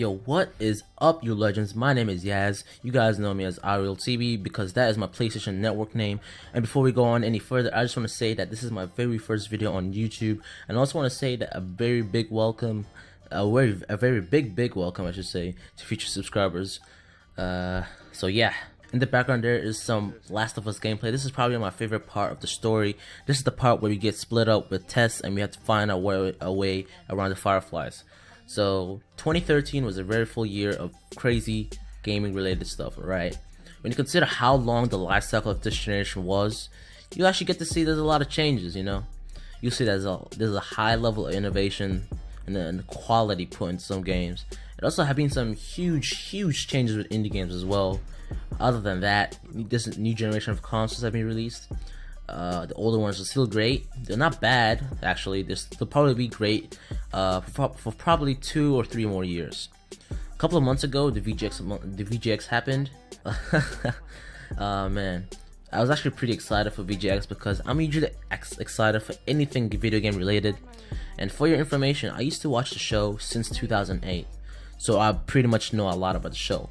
Yo, what is up, you legends? My name is Yaz. You guys know me as Ariel TV because that is my PlayStation Network name. And before we go on any further, I just want to say that this is my very first video on YouTube, and I also want to say that a very big welcome, a very big welcome, I should say, to future subscribers. So yeah. In the background there is some Last of Us gameplay. This is probably my favorite part of the story. This is the part where we get split up with Tess and we have to find a way around the Fireflies. So 2013 was a very full year of crazy gaming related stuff, right? When you consider how long the life cycle of this generation was, you actually get to see there's a lot of changes, you know? You see there's a high level of innovation and quality put into some games. It also have been some huge changes with indie games as well. Other than that, this new generation of consoles have been released. The older ones are still great. They're not bad, actually. They'll probably be great for probably 2 or 3 more years. A couple of months ago, the VGX happened. Man, I was actually pretty excited for VGX because I'm usually excited for anything video game related. And for your information, I used to watch the show since 2008, so I pretty much know a lot about the show.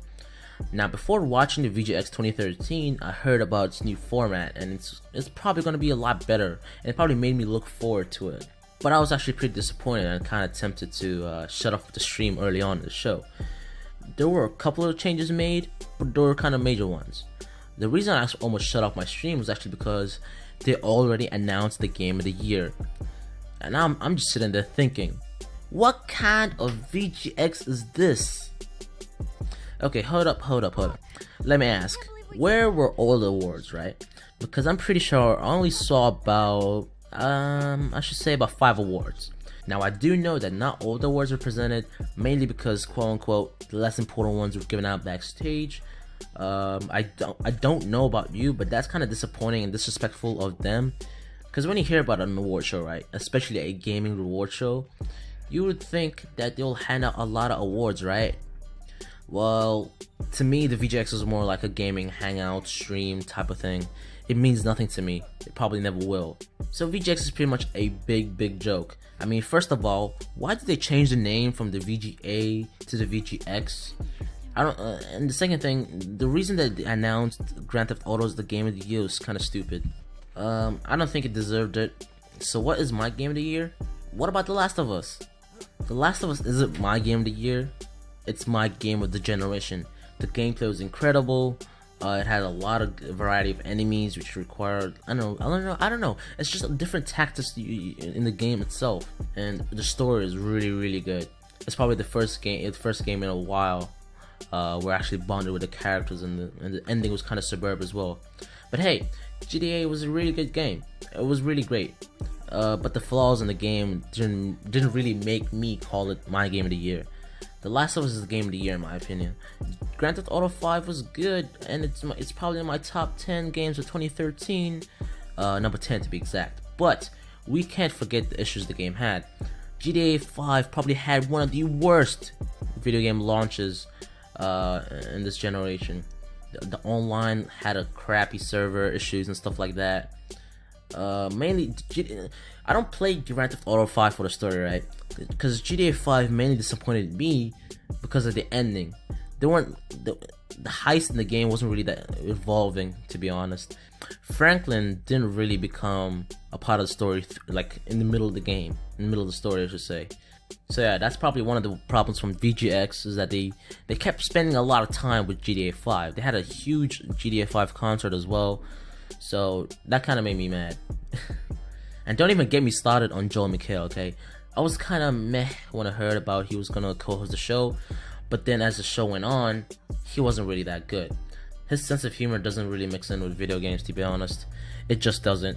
Now, before watching the VGX 2013, I heard about its new format, and it's probably going to be a lot better, and it probably made me look forward to it. But I was actually pretty disappointed and kind of tempted to shut off the stream early on in the show. There were a couple of changes made, but they were kind of major ones. The reason I almost shut off my stream was actually because they already announced the game of the year. And I'm just sitting there thinking, what kind of VGX is this? Okay, hold up. Let me ask, where were all the awards, right? Because I'm pretty sure I only saw about, I should say about 5 awards. Now, I do know that not all the awards were presented, mainly because, quote unquote, the less important ones were given out backstage. I don't know about you, but that's kind of disappointing and disrespectful of them. Because when you hear about an award show, right, especially a gaming reward show, you would think that they'll hand out a lot of awards, right? Well, to me, the VGX is more like a gaming hangout, stream type of thing. It means nothing to me. It probably never will. So VGX is pretty much a big joke. I mean, first of all, why did they change the name from the VGA to the VGX? I don't. And the second thing, the reason that they announced Grand Theft Auto as the game of the year was kind of stupid. I don't think it deserved it. So what is my game of the year? What about The Last of Us? The Last of Us isn't my game of the year. It's my game of the generation. The gameplay was incredible. It had a lot of variety of enemies, which required I don't know. It's just different tactics in the game itself, and the story is really good. It's probably the first game in a while where I actually bonded with the characters, and the ending was kind of superb as well. But hey, GTA was a really good game. It was really great. But the flaws in the game didn't really make me call it my game of the year. The Last of Us is the game of the year in my opinion. Grand Theft Auto 5 was good, and it's probably in my top 10 games of 2013, number 10 to be exact. But we can't forget the issues the game had. GTA 5 probably had one of the worst video game launches in this generation. The online had a crappy server issues and stuff like that. Mainly, I don't play Grand Theft Auto 5 for the story, right? Because GTA 5 mainly disappointed me because of the ending. The heist in the game wasn't really that evolving, to be honest. Franklin didn't really become a part of the story, like in the middle of the game, in the middle of the story, I should say. So yeah, that's probably one of the problems from VGX, is that they kept spending a lot of time with GTA 5. They had a huge GTA 5 concert as well. So that kind of made me mad. And don't even get me started on Joel McHale, okay? I was kind of meh when I heard about he was gonna co-host the show, but then as the show went on, he wasn't really that good. His sense of humor doesn't really mix in with video games, to be honest. It just doesn't.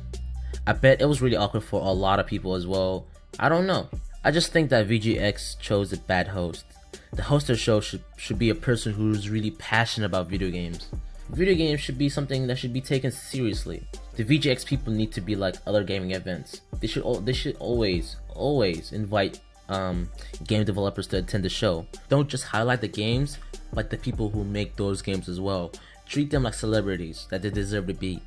I bet it was really awkward for a lot of people as well. I don't know. I just think that VGX chose a bad host. The host of the show should be a person who's really passionate about video games. Video games should be something that should be taken seriously. The VGX people need to be like other gaming events. They should always invite game developers to attend the show. Don't just highlight the games, but the people who make those games as well. Treat them like celebrities that they deserve to be.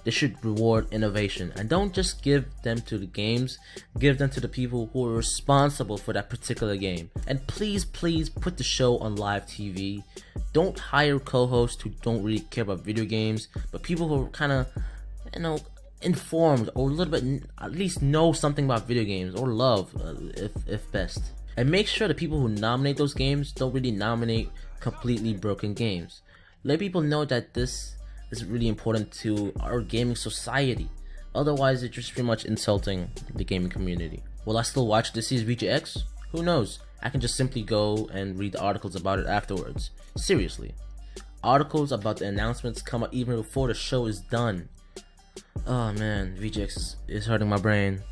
They should reward innovation, and don't just give them to the games, give them to the people who are responsible for that particular game. And please put the show on live TV. Don't hire co-hosts who don't really care about video games, but people who are kind of, informed, or a little bit, at least know something about video games, or love, if best. And make sure the people who nominate those games don't really nominate completely broken games. Let people know that this is really important to our gaming society. Otherwise, it's just pretty much insulting the gaming community. Will I still watch this year's VGX? Who knows? I can just simply go and read the articles about it afterwards. Seriously. Articles about the announcements come out even before the show is done. Oh man, VGX is hurting my brain.